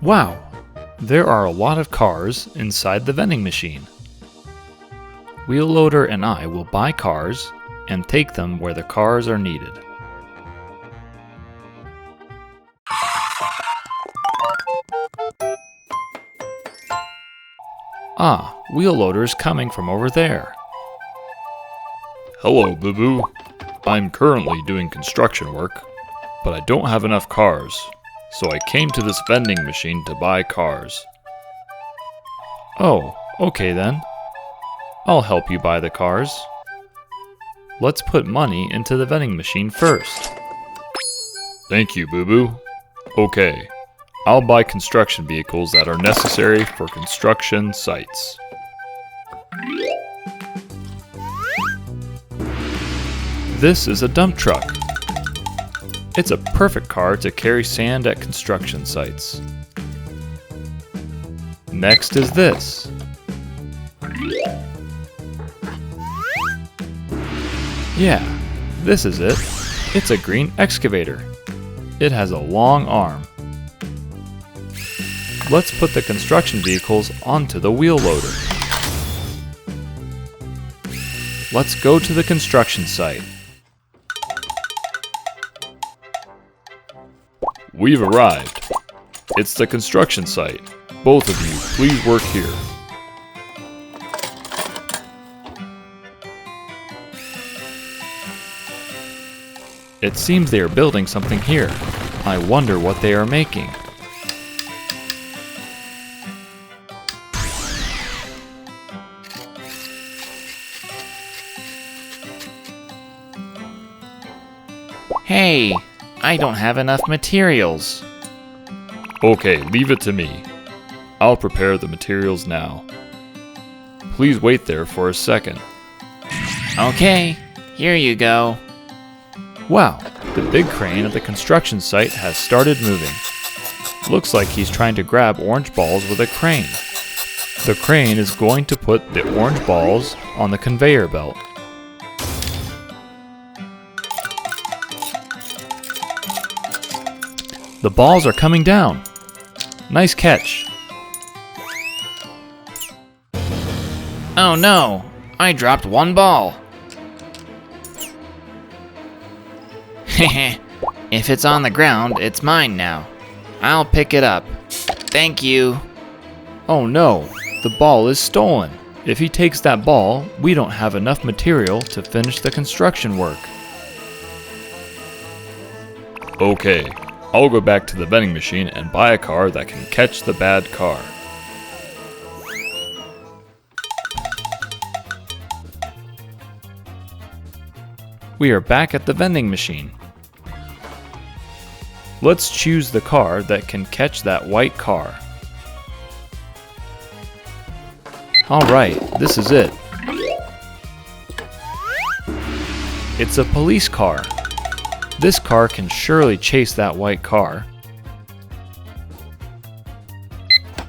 Wow, there are a lot of cars inside the vending machine. Wheel loader and I will buy cars and take them where the cars are needed. Ah, wheel loader is coming from over there. Hello, Boo-Boo. I'm currently doing construction work, but I don't have enough cars, so I came to this vending machine to buy cars. Oh, okay then. I'll help you buy the cars. Let's put money into the vending machine first. Thank you, Boo-Boo. Okay, I'll buy construction vehicles that are necessary for construction sites. This is a dump truck. It's a perfect car to carry sand at construction sites. Next is this. Yeah, this is it. It's a green excavator. It has a long arm. Let's put the construction vehicles onto the wheel loader. Let's go to the construction site. We've arrived. It's the construction site. Both of you, please work here. It seems they are building something here. I wonder what they are making. Hey, I don't have enough materials. Okay, leave it to me. I'll prepare the materials now. Please wait there for a second. Okay, here you go. Wow, the big crane at the construction site has started moving. Looks like he's trying to grab orange balls with a crane. The crane is going to put the orange balls on the conveyor belt. The balls are coming down. Nice catch. Oh no, I dropped one ball. Heh, if it's on the ground, it's mine now. I'll pick it up. Thank you. Oh no, the ball is stolen. If he takes that ball, we don't have enough material to finish the construction work. Okay, I'll go back to the vending machine and buy a car that can catch the bad car. We are back at the vending machine. Let's choose the car that can catch that white car. Alright, this is it. It's a police car. This car can surely chase that white car.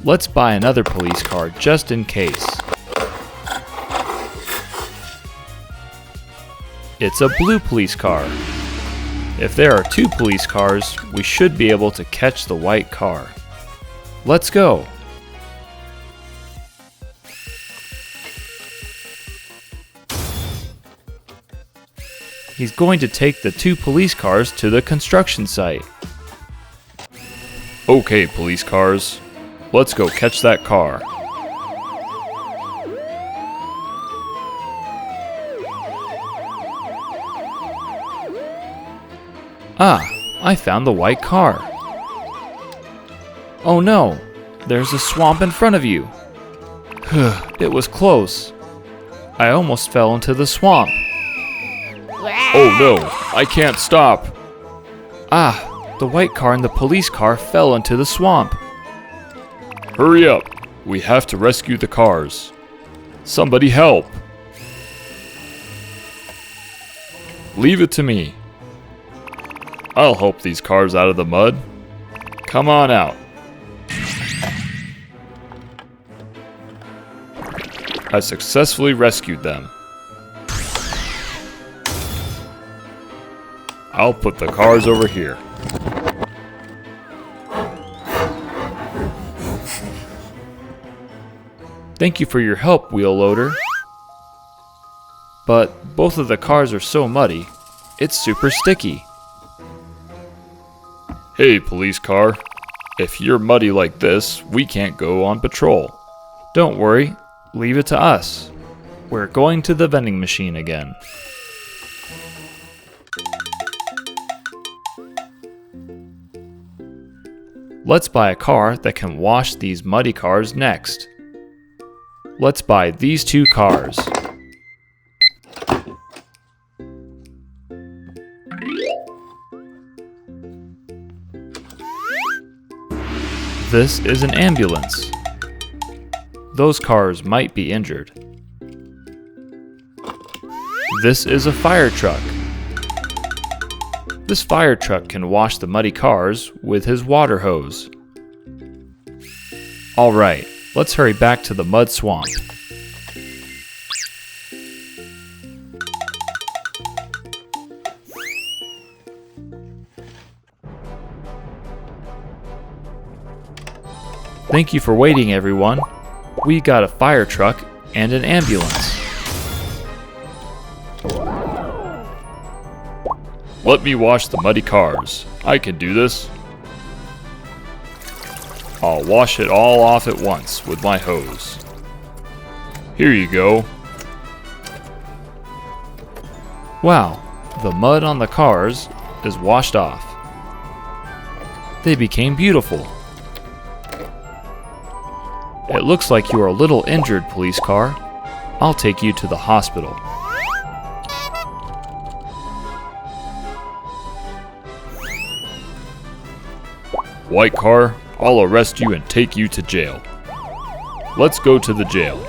Let's buy another police car just in case. It's a blue police car. If there are two police cars, we should be able to catch the white car. Let's go! He's going to take the two police cars to the construction site. Okay, police cars, let's go catch that car. Ah, I found the white car. Oh no, there's a swamp in front of you. It was close. I almost fell into the swamp. Oh no, I can't stop. Ah, the white car and the police car fell into the swamp. Hurry up, we have to rescue the cars. Somebody help. Leave it to me. I'll help these cars out of the mud. Come on out. I successfully rescued them. I'll put the cars over here. Thank you for your help, wheel loader. But both of the cars are so muddy, it's super sticky. Hey, police car. If you're muddy like this, we can't go on patrol. Don't worry, leave it to us. We're going to the vending machine again. Let's buy a car that can wash these muddy cars next. Let's buy these two cars. This is an ambulance. Those cars might be injured. This is a fire truck. This fire truck can wash the muddy cars with his water hose. Alright, let's hurry back to the mud swamp. Thank you for waiting, everyone. We got a fire truck and an ambulance. Let me wash the muddy cars. I can do this. I'll wash it all off at once with my hose. Here you go. Wow, the mud on the cars is washed off. They became beautiful. It looks like you are a little injured, police car. I'll take you to the hospital. White car, I'll arrest you and take you to jail. Let's go to the jail.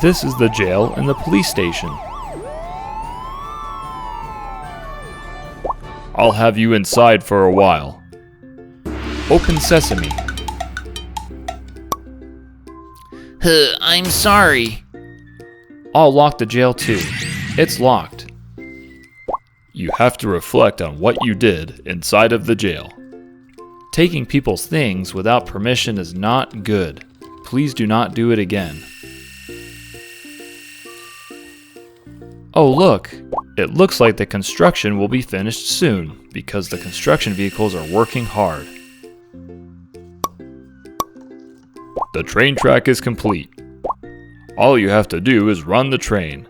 This is the jail and the police station. I'll have you inside for a while. Open sesame. I'm sorry. I'll lock the jail too. It's locked. You have to reflect on what you did inside of the jail. Taking people's things without permission is not good. Please do not do it again. Oh look, it looks like the construction will be finished soon because the construction vehicles are working hard. The train track is complete. All you have to do is run the train.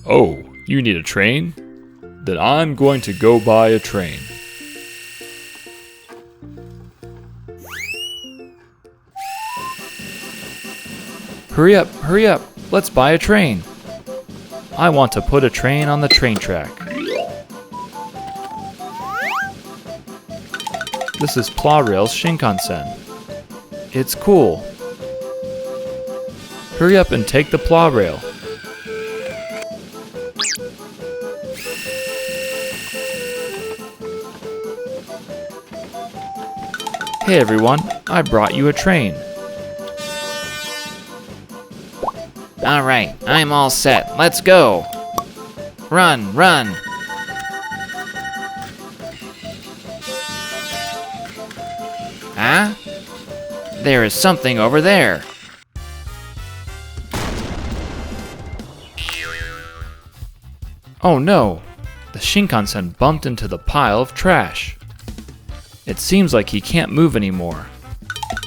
Oh, you need a train? Then I'm going to go buy a train. Hurry up, let's buy a train. I want to put a train on the train track. This is Plarail's Shinkansen. It's cool. Hurry up and take the Plarail. Hey everyone, I brought you a train. Alright, I'm all set. Let's go. Run, run. Huh? There is something over there. Oh no, the Shinkansen bumped into the pile of trash. It seems like he can't move anymore.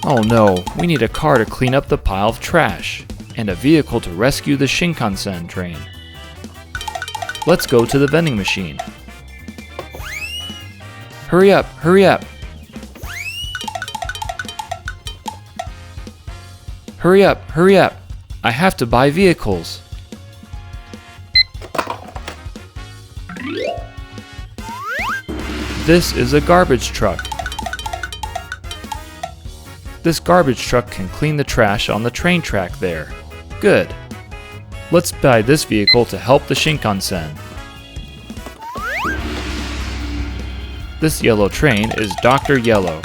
Oh no, we need a car to clean up the pile of trash, and a vehicle to rescue the Shinkansen train. Let's go to the vending machine. Hurry up, hurry up. Hurry up, hurry up. I have to buy vehicles. This is a garbage truck. This garbage truck can clean the trash on the train track there. Good. Let's buy this vehicle to help the Shinkansen. This yellow train is Dr. Yellow.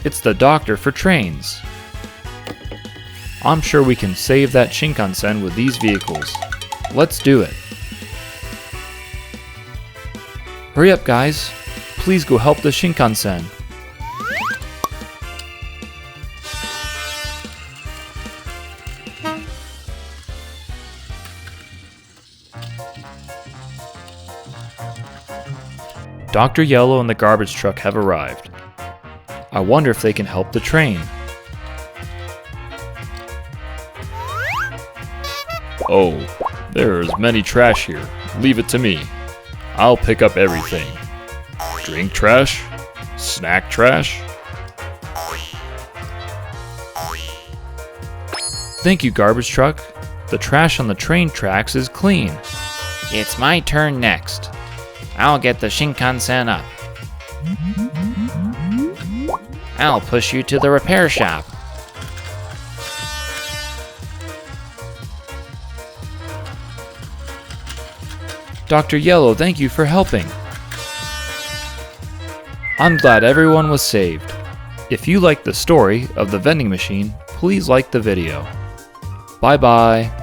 It's the doctor for trains. I'm sure we can save that Shinkansen with these vehicles. Let's do it. Hurry up, guys. Please go help the Shinkansen. Dr. Yellow and the garbage truck have arrived. I wonder if they can help the train. Oh, there is many trash here. Leave it to me. I'll pick up everything. Drink trash? Snack trash? Thank you, garbage truck. The trash on the train tracks is clean. It's my turn next. I'll get the Shinkansen up. I'll push you to the repair shop. Dr. Yellow, thank you for helping. I'm glad everyone was saved. If you liked the story of the vending machine, please like the video. Bye bye.